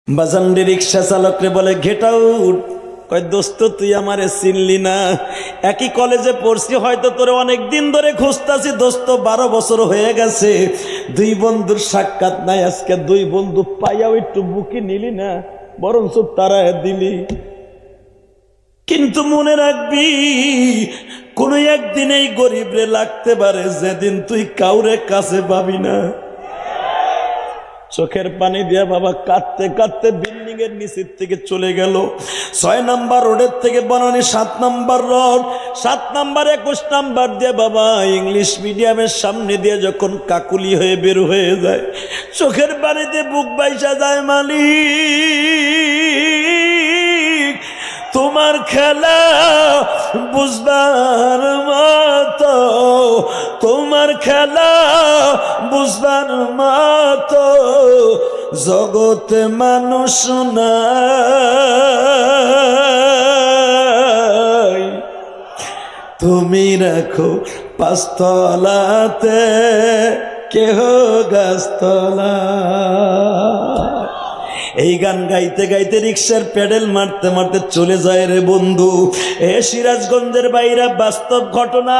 বাজান্ডি রিক্সা চালকরে বলে get out. কয় দোস্ত তুই আমারে চিনলি না, একই কলেজে পড়ছি, হয়তো তোরে অনেক দিন ধরে খুঁজতাছি দোস্ত, 12 বছর হয়ে গেছে, দুই বন্ধুর সাক্ষাৎ নাই, আজকে দুই বন্ধু পাইয়াও একটু বুকে নিলি না, বরঞ্চ তারা দিলি। কিন্তু মনে রাখবি কোন একদিন এই গরিবরে লাগতে পারে যেদিন তুই কাউরে কাছে পাবি না। চোখের পানি দিয়া বাবা কাঁদতে কাঁদতে বিল্ডিং এর নিচের থেকে চলে গেল 6 নাম্বার রোডের থেকে Banani 7 number road, 7 number 21 number দিয়ে বাবা ইংলিশ মিডিয়ামের সামনে দিয়ে যখন কাকুলি হয়ে বের হয়ে যায়, চোখের পানিতে বুক বাইসা যায়। মালিক তোমার খেলা বুঝবার মতো, তোমার খেলা বুঝবার মতো জগতে মানুষ নাই, তুমি রাখো 5 তলাতে কেহ গাছতলা। এই গান গাইতে গাইতে রিক্সার প্যাডেল মারতে মারতে চলে যায় রে বন্ধু। এ সিরাজগঞ্জের বাইরে বাস্তব ঘটনা,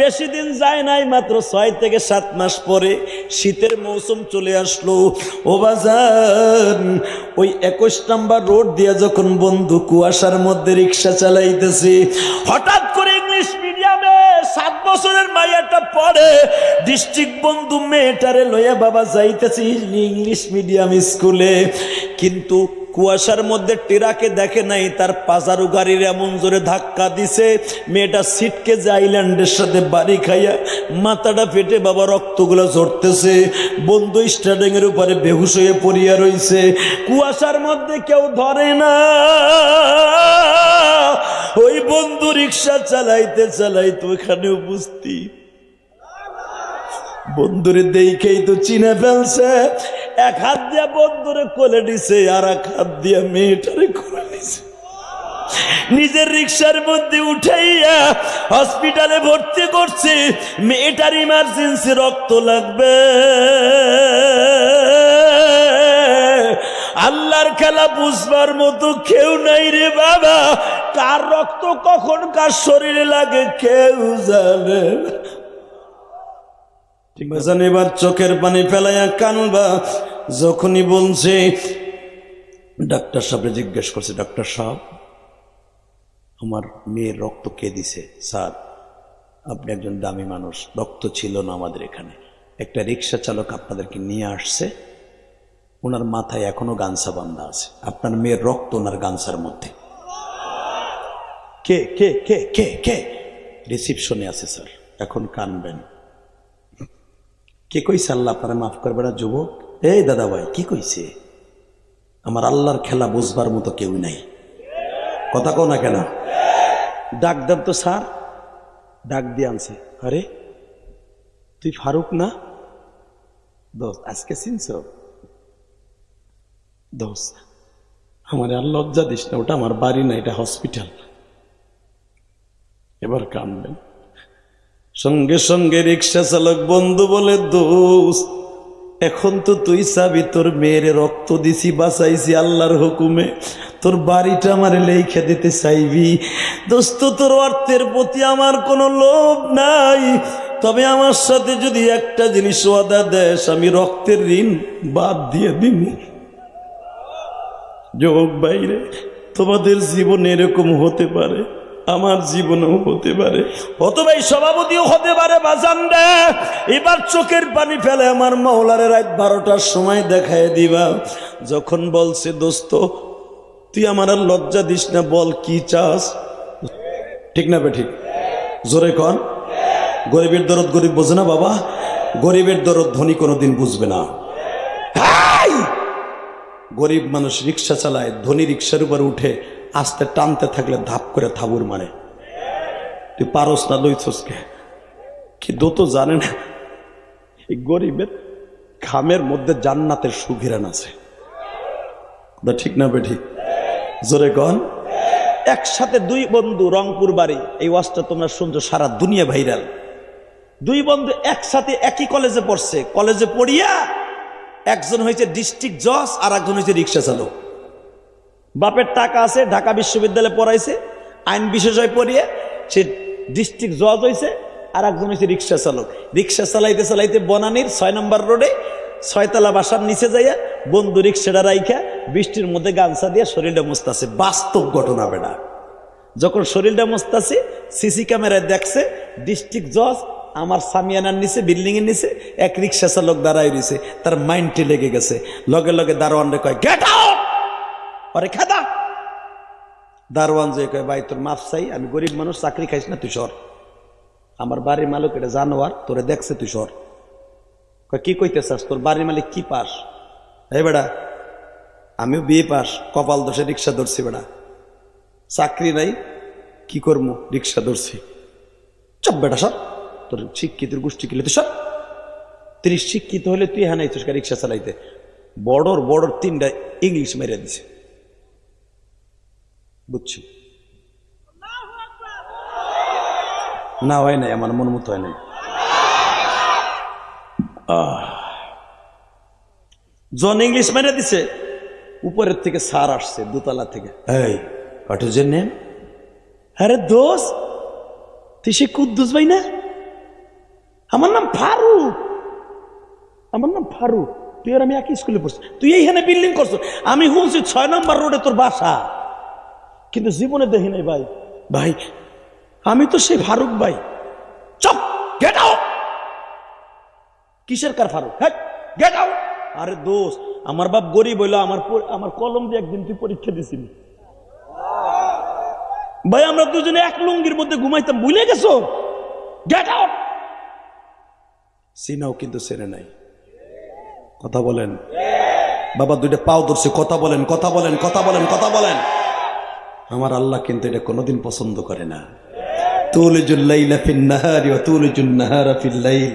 বেশি দিন যায় নাই, মাত্র 6 থেকে 7 মাস পরে শীতের মৌসুম চলে আসলো। ও বাজান ওই 21 নাম্বার রোড দিয়ে যখন বন্ধু কুয়াশার মধ্যে রিক্সা চালাইতেছে, হঠাৎ করে ইংলিশ মিডিয়ামে 7 বছরের মাইয়াটা পড়ে, ডিস্ট্রিক্ট বন্ধু মেয়েটারে লইয়া বাবা যাইতেছে ইংলিশ মিডিয়াম স্কুলে। কিন্তু কুয়াশার মধ্যে টেরাকে দেখে নাই, তার পাজারু গাড়ির এমন জোরে ধাক্কা দিছে, মেয়েটা সিটকে যে আইল্যান্ডের সাথে বাড়ি খাইয়া মাথাটা ফেটে বাবা রক্তগুলো ঝরতেছে। বন্ধু স্টার্টিং এর উপরে বেহুশ হয়ে পড়িয়া রইছে, কুয়াশার মধ্যে কেউ ধরে না। ওই বন্ধু রিক্সা চালাইতে চালাইতে ওখানে উপস্থিত, বন্ধুরে দেখেই তো চিনে ফেলছে, এক হাত দিয়া বন্ধুরে কোলে নিছে, আর এক হাত দিয়া মেয়েটারে কোলে নিছে, নিজের রিক্সার মধ্যে উঠাইয়া হসপিটালে ভর্তি করছে। মেয়েটার ইমার্জেন্সি রক্ত লাগবে। আল্লাহর খেলা বুঝবার মতো কেউ নাই রে বাবা, কার রক্ত কখন কার শরীরে লাগে কেউ জানে না। ঠিক আছে, এবার চোখের পানি ফেলাইয়া কানবা। যখনই বলছে, ডাক্তার সাহেব জিজ্ঞেস করছে, ডাক্তার সাহেব আমার মেয়ের রক্ত কে দিছে? স্যার আপনি একজন দামি মানুষ, রক্ত ছিল না আমাদের এখানে, একটা রিক্সা চালক আপনাদেরকে নিয়ে আসছে, ওনার মাথায় এখনো গামছা বাঁধা আছে, আপনার মেয়ের রক্ত ওনার গামছার মধ্যে। কে কে কে কে কে? রিসিপশনে আছে স্যার। এখন কানবেন। কে কইছে আল্লাহ আপনারা মাফ করবে না যুবক? এই দাদা ভাই কি কইছে? আমার আল্লাহর খেলা বুঝবার মতো কেউ নাই। কথা কও না কেন? ডাক দেব তো স্যার। ডাক দিয়ে আনছে, আরে তুই ফারুক না? দোস্ত আজকে চিনছ? দোস্ত আমার আর লজ্জা দিস না, ওটা আমার বাড়ি না, এটা হসপিটাল। এবার কানবেন। সঙ্গে সঙ্গে রিক্সা চালক বন্ধু বলে, দোস্ত এখন তো তুই চাবি, তোর মেয়ের রক্ত দিছি, বাঁচাইছি আল্লাহর হুকুমে, তোর বাড়িটা আমারে লেখা দিতে চাইবি। দোস্ত তোর অর্থের প্রতি আমার কোনো লোভ নাই, তবে আমার সাথে যদি একটা জিনিস ওয়াদা দেস, আমি রক্তের ঋণ বাদ দিয়ে দিব। যুবক বাইরে তোমাদের জীবনে এরকম হতে পারে, আমার জীবনেও হতে পারে, অথবা এই সভাপতিও হতে পারে। বাজান রে এবার চোখের পানি ফেলে আমার মাওলারে রাত 12টার সময় দেখায় দিবা। যখন বলছে, দোস্ত তুই আমার আর লজ্জা দিস না, বল কি চাস? ঠিক না বে ঠিক? জোরে কন। গরিবের দরদ গরিব বোঝে না বাবা, গরিবের দরদ ধনী কোনোদিন বুঝবে না। গরিব মানুষ রিক্সা চালায়, ধনী রিক্সার উপর উঠে আস্তে টানতে থাকলে ধাপ করে থাবুর মারে। তুই পারস না, লইছস কে? কিন্তু তো জানে না এই গরিবের খামের মধ্যে জান্নাতের সুঘিরান আছে। ঠিক না বে ঠিক? জোরে কন। একসাথে 2 বন্ধু, রংপুর বাড়ি, এই ওয়াজটা তোমরা শুনছো, সারা দুনিয়া ভাইরাল। 2 বন্ধু একসাথে একই কলেজে পড়ছে, কলেজে পড়িয়া একজন হয়েছে ডিস্ট্রিক্ট জজ আর একজন হয়েছে রিক্সা চালক। বাপের টাকা আছে, ঢাকা বিশ্ববিদ্যালয়ে পড়াইছে, আইন বিশেষজ্ঞ পড়িয়ে সে ডিস্ট্রিক্ট জজ হয়েছে, আর একজন হয়েছে রিক্সা চালক। রিক্সা চালাইতে চালাইতে বনানীর 6 নম্বর রোডে 6তলা বাসার নিচে যাইয়া বন্ধু রিক্সাটা রাইখা বৃষ্টির মধ্যে গামছা দিয়ে শরীরটা মুছতাছে। বাস্তব ঘটনা বেটা। যখন শরীরটা মুছতাছে সিসি ক্যামেরায় দেখছে ডিস্ট্রিক্ট জজ আমার সামিয়ানার নিচে, বিল্ডিং এর নিচে এক রিক্সা চালক দাঁড়াই রয়েছে। তার মাইন্ডে লেগে গেছে, লগে লগে দারোয়ান রে কয় গেট আউট, আরে খেদা। দারোয়ান যে কয় ভাই তোর মাফ চাই, আমি গরিব মানুষ, চাকরি খাইস না, তুই সর। আমার বাড়ির মালিক এটা জানোয়ার, তোরে দেখছে, তুই সর। কি কইতে চাস, তোর বাড়ির মালিক কি পাস? এই বেড়া আমিও বিয়ে পাস, কপাল দোষে রিক্সা ধরছি বেড়া, চাকরি নাই, কি করবো, রিক্সা ধরছি। চপ বেটা সর, তোর শিক্ষিতের গোষ্ঠী কিলে তুই সর। 30 শিক্ষিত হলে তুই হ্যাঁ নাইছিস রিক্সা চালাইতে। বড়র 3টা ইংলিশ মেরে দিছে, বুঝছি না, হয় নাই, আমার মন মতো হয় নাই। জন ইংলিশ মেরে দিছে, উপরের থেকে সার আসছে দোতলা থেকে, এই হোয়াট ইজ ইওর নেম? আরে দোষ, তুই সে কুদ্দুস ভাই না? আমার নাম ফারুক, আমার নাম ফারুক। তুই আর আমি একই স্কুলে পড়ছি, তুই এইখানে বিল্ডিং করছো, আমি শুনছি 6 নম্বর রোডে তোর বাসা, কিন্তু জীবনে দেখি নাই ভাই। ভাই আমি তো সেই ফারুক ভাই। Chop, get out. কিসের কার ফারুক? হ্যাঁ গেট আউট। আরে দোষ, আমার বাপ গরিব হইলো, আমার কলম দিয়ে একদিন তুই পরীক্ষা দিছিলি ভাই, আমরা দুজনে এক লুঙ্গির মধ্যে ঘুমাইতাম, ভুলে গেছো? Get out. সিনাও কিন্তু সেরে নাই, কথা বলেন বাবা, 2টা পাও ধরছে, কথা বলেন, কথা বলেন, কথা বলেন, কথা বলেন। আমার আল্লাহ কিন্তু এটা কোনোদিন পছন্দ করে না। তুলিজুল লাইলা ফিন নাহারি ওয়া তুলিজুন নাহারা ফিল লাইল,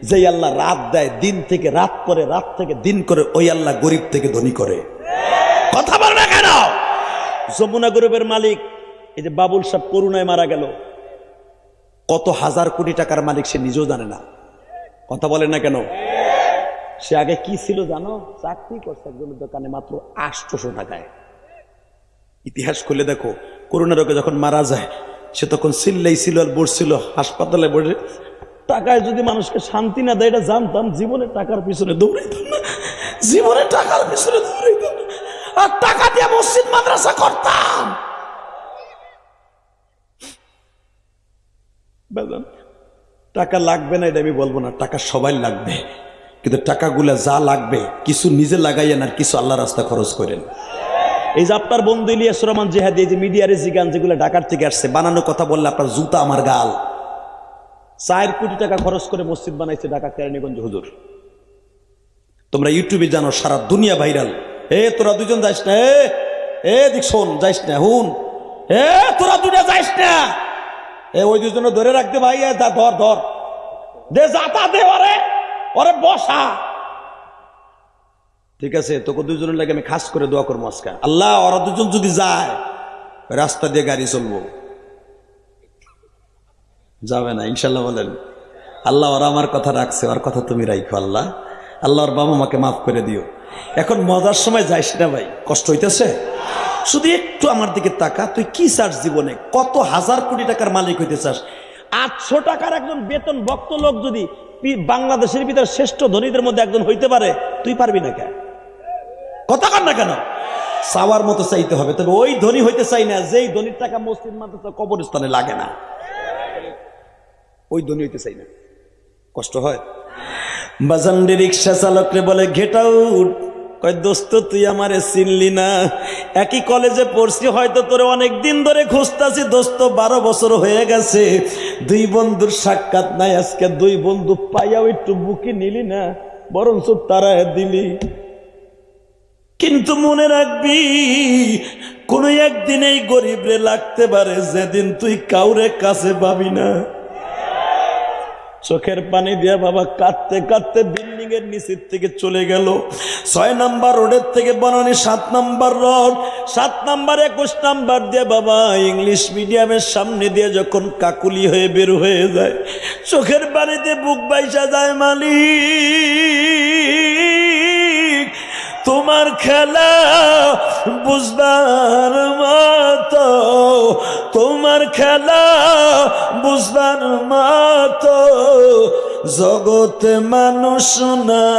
যেই আল্লাহ রাত দেয়, দিন থেকে রাত করে, রাত থেকে দিন করে, ওই আল্লাহ গরিব থেকে ধনী করে। কথা বল না কেন? যমুনা গ্রুপের মালিক এই যে বাবুল সাহেব করুণায় মারা গেল, কত হাজার কোটি টাকার মালিক সে নিজেও জানে না। কথা বলেন না কেন? সে আগে কি ছিল জানো? চাকরি করছে একজনের দোকানে মাত্র 800 টাকায়। ইতিহাস খুলে দেখো, করোনা রোগে যখন মারা যায় সে তখন সিল্লাই ছিল আর বসছিল হাসপাতালে বসে। টাকায় যদি মানুষকে শান্তি না দেয় এটা জানতাম, জীবনে টাকার পিছনে দৌড়াইতাম না, জীবনে টাকার পিছনে দৌড়াইতাম না, আর টাকা দিয়ে মসজিদ মাদ্রাসা করতাম। টাকা লাগবে না এটা আমি বলবো না, টাকা সবাই লাগবে, কিন্তু টাকাগুলা যা লাগবে কিছু নিজে লাগাইয়েন আর কিছু আল্লাহ রাস্তা খরচ করেন। এই যে আপনার বন্ধু ইলিয়াস রহমান জেহাদি, এই যে মিডিয়ার গান যেগুলো ঢাকার থেকে আসছে, বানানো কথা বললে আপনার জুতা আমার গাল। 4 কোটি টাকা খরচ করে মসজিদ বানাইছে ঢাকা কেরানীগঞ্জ হুজুর। তোমরা ইউটিউবে জানো, সারা দুনিয়া ভাইরাল। তোরা দুজন যাইস না, দিক শোন, যাইস না, হুন, তোরা দুটা যাইস না, ওই দুজনে ধরে রাখতে ভাই, ধর ধর দে, যাতা দে, ওরে বসা। ঠিক আছে, তোকে দুজনের লাগে আমি খাস করে দোয়া করবো আজকে, আল্লাহ ওরা দুজন যদি যায় রাস্তা দিয়ে গাড়ি চলবো, যাবে না ইনশাল্লাহ। বলেন আল্লাহ ওরা আমার কথা রাখছে, ওর কথা তুমি রাখো আল্লাহ, আল্লাহ ওর বাবা মাকে মাফ করে দিও। এখন মজার সময় যাইস না ভাই, কষ্ট হইতেছে, শুধু একটু আমার দিকে তাকা, তুই কি চাস জীবনে? কত হাজার কোটি টাকার মালিক হইতে চাস? 800 টাকার একজন বেতন ভক্ত লোক যদি বাংলাদেশের ভিতরে শ্রেষ্ঠ ধনীদের মধ্যে একজন হইতে পারে, তুই পারবি না কেন? কথা কর না কেন? চাওয়ার মতো চাইতে হবে, তবে ওই ধনী হইতে চাই না যেই ধনীর টাকা মসজিদ মাদ্রাসা কবরস্থানে লাগে না, ওই ধনী হইতে চাই না। কষ্ট হয়। বাজান্ডি রিক্সা চালকরে বলে গেট আউট, কয় দোস্ত তুই আমারে চিনলি না, একই কলেজে পড়ছি, হয়তো তোরে অনেক দিন ধরে খুঁজতাছি দোস্ত, 12 বছর হয়ে গেছে, 2 বন্ধুর সাক্ষাৎ নাই, আজকে 2 বন্ধু পাইয়াও একটু বুকে নিলি না, বরঞ্চ তারায় দিলি। কিন্তু মনে রাখবি, কোন একদিন এই গরিবরে লাগতে পারে যেদিন তুই কাউরে কাছে পাবি না। চোখের পানি দিয়া বাবা কাঁদতে কাঁদতে বিল্ডিং এর নিচের থেকে চলে গেল। 6 নম্বর রোডের থেকে বনানী 7 নম্বর রোড, 7 নম্বর 21 নম্বর দিয়ে বাবা ইংলিশ মিডিয়ামের সামনে দিয়ে যখন কাকুলি হয়ে বের হয়ে যায়, চোখের পানিতে বুক বাইসা যায়, মালিক তোমার খেলা বুঝবার খেলা বুঝবার মতো জগতে মানুষ নাই।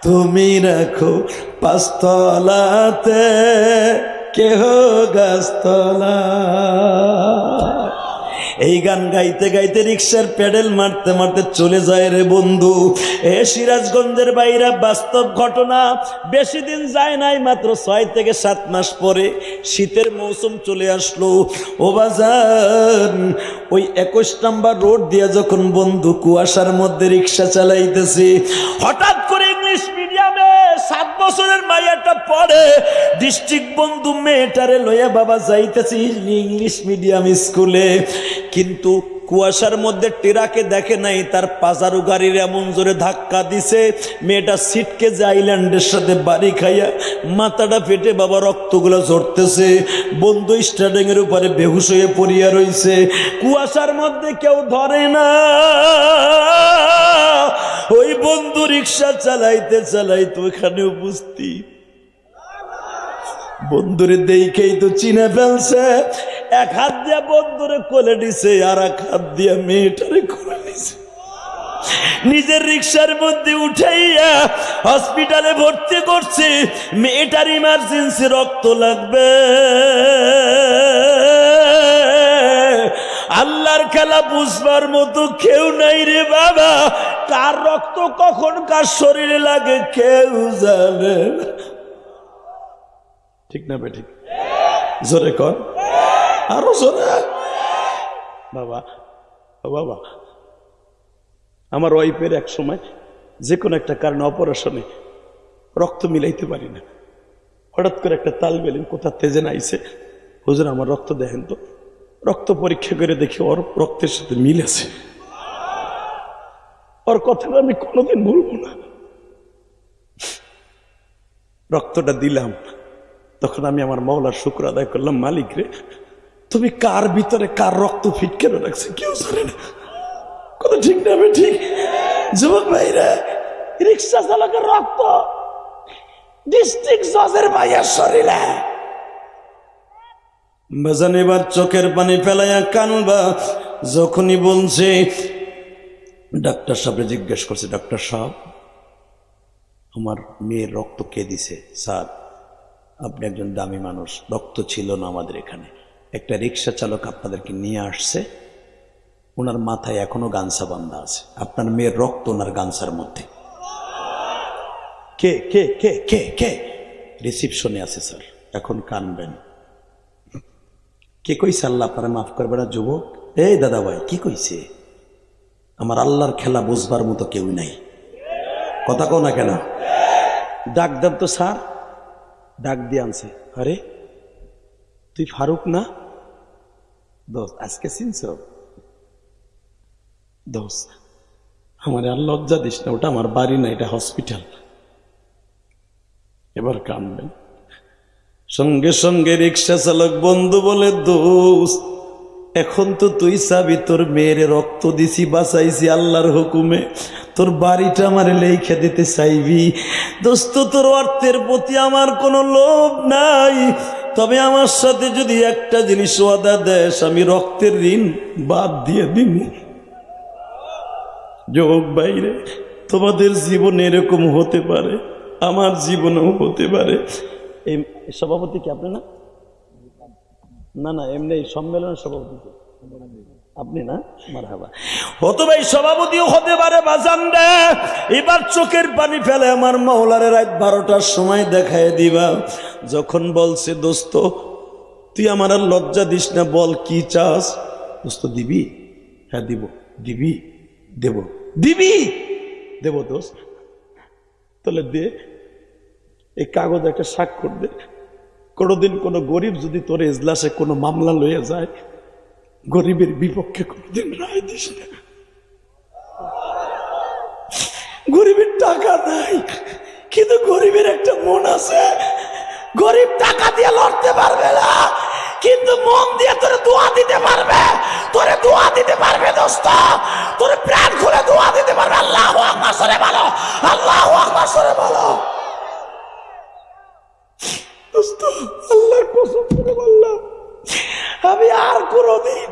তুমি রাখো পাঁচতলাতে কেহ গাছতলা। এই গান গাইতে গাইতে রিক্সার প্যাডেল মারতে মারতে চলে যায় রে বন্ধু। এ সিরাজগঞ্জের বাইরা বাস্তব ঘটনা। বেশি দিন যায় নাই, মাত্র 6 থেকে 7 মাস পরে শীতের মৌসুম চলে আসলো। ও বাজান, ওই 21 নম্বর রোড দিয়ে যখন বন্ধু কুয়াশার মধ্যে রিক্সা চালাইতেছে, হঠাৎ করে ইংলিশ মিডিয়ামে 7 বছরের মাইয়াটা পড়ে। ডিস্ট্রিক্ট বন্ধু মেয়েটারে লইয়া বাবা যাইতেছি ইংলিশ মিডিয়াম স্কুলে, কিন্তু কুয়াশার মধ্যে টেরাকে দেখে নাই, তার পাজারু গাড়ির এমন জোরে ধাক্কা দিছে, মেয়েটা সিটকে যে আইল্যান্ডের সাথে বাড়ি খাইয়া মাথাটা ফেটে বাবা রক্তগুলো ঝরতেছে। বন্ধু স্টার্টিং এর উপরে বেহুশ হয়ে পড়িয়া রইছে। কুয়াশার মধ্যে কেউ ধরে না। ওই বন্ধু রিক্সা চালাইতে চালাইতে ওখানে উপস্থিত। বন্ধুরে দেখেই তো চিনে ফেলছে। এক হাত দিয়া বন্ধুরে কোলে নিছে, আর এক হাত দিয়া মেয়েটারে কোলে নিছে। নিজের রিক্সার মধ্যে উঠাইয়া হসপিটালে ভর্তি করছে। মেয়েটার ইমার্জেন্সি রক্ত লাগবে। আল্লাহর খেলা বুঝবার মতো কেউ নাই রে বাবা। কার রক্ত কখন কার শরীরে লাগে কেউ জানে না। ঠিক না বেঠিক? জোরে কর, আরো জোরে। বাবা বাবা, আমার ওয়াইফের এক সময় যে কোনো একটা কারণে অপারেশনে রক্ত মিলাইতে পারি না। হঠাৎ করে একটা তাল বেলেন কোথা তেজে আইছে, হুজুর আমার রক্ত দেখেন তো। রক্ত পরীক্ষা করে দেখি ওর রক্তের সাথে মিল আছে। ওর কথাটা আমি কোনোদিন ভুলবো না। রক্তটা দিলাম, তখন আমি আমার মওলার শুকর আদায় করলাম, মালিক রে তুমি কার ভিতরে কার রক্ত ফিট করে রাখছে কেউ জানে না। কথা ঠিক না? আমি ঠিক? যুবক ভাইরা, রিক্সা চালকের রক্ত ডিস্ট্রিক্ট জজের ভাইয়ার শরীরে। বাজান এবার চোখের পানি ফেলাইয়া কানবা যখনই বলছে। ডাক্তার সাহেব জিজ্ঞেস করছে, ডাক্তার সাহেব আমার মেয়ের রক্ত কে দিছে? স্যার আপনি একজন দামি মানুষ, রক্ত ছিল না আমাদের এখানে, একটা রিক্সা চালক আপনাদেরকে নিয়ে আসছে, ওনার মাথায় এখনো গামছা বাঁধা আছে, আপনার মেয়ের রক্ত ওনার গামছার মধ্যে। কে কে কে কে কে? রিসিপশনে আছে স্যার। এখন কানবেন। কে কইছে আল্লাহ আপনারা মাফ করবে না যুবক? এই দাদা ভাই কি কইছে? আমার আল্লাহর খেলা বুঝবার মতো কেউ নাই। কথা কও না কেন? ডাক দেন তো স্যার। ডাক দিয়ে আনছে, আরে তুই ফারুক না? দোস্ত আজকে চিনছ? দোস্ত আমার আর লজ্জা দিস না, ওটা আমার বাড়ি না, এটা হসপিটাল। এবার কানবেন। সঙ্গে সঙ্গে রিক্সা চালক বন্ধু বলে, দোস্ত এখন তো তুই চাবি, তোর মেয়ের রক্ত দিছি, বাঁচাইছি আল্লাহর হুকুমে, তোর বাড়িটা আমারে লেখা দিতে চাইবি। দোস্ত তোর অর্থের প্রতি আমার কোনো লোভ নাই, তবে আমার সাথে যদি একটা জিনিস ওয়াদা দেস, আমি রক্তের ঋণ বাদ দিয়ে দিব। যুবক বাইরে, তোমাদের জীবনে এরকম হতে পারে, আমার জীবনেও হতে পারে। এই সভাপতি কি আপনি না? না না, এমনি সম্মেলনের সভাপতি আপনি না? মারহাবা। হতে ভাই সভাপতিও হতে পারে বাজান রে। এবার চোখের পানি ফেলে আমার মাওলারে রাত 12টার সময় দেখায় দিবা। যখন বলছে, দোস্ত তুই আমার আর লজ্জা দিস না, বল কি চাস? দোস্ত দিবি? হ্যাঁ দিব। দিবি? দেব। দিবি? দেব দোস্ত। তাহলে দে, এই কাগজ একটা স্বাক্ষর দে। কোনোদিন কোনো গরিব যদি তোর এজলাসে কোনো মামলা লইয়া যায়, গরিবের বিপক্ষে কোনোদিন রায় দিস না। গরিবের টাকা নাই, কিন্তু গরিবের একটা মন আছে। গরিব টাকা দিয়ে লড়তে পারবে না, কিন্তু মন দিয়ে তোরে দোয়া দিতে পারবে। তোরে দোয়া দিতে পারবে দোস্ত, তোরে প্রাণ খুলে দোয়া দিতে পারবে। আল্লাহু আকবার সরে বলো, আল্লাহু আকবার সরে বলো। দোস্ত আল্লাহর কসম করে বললাম, আমি আর কোনোদিন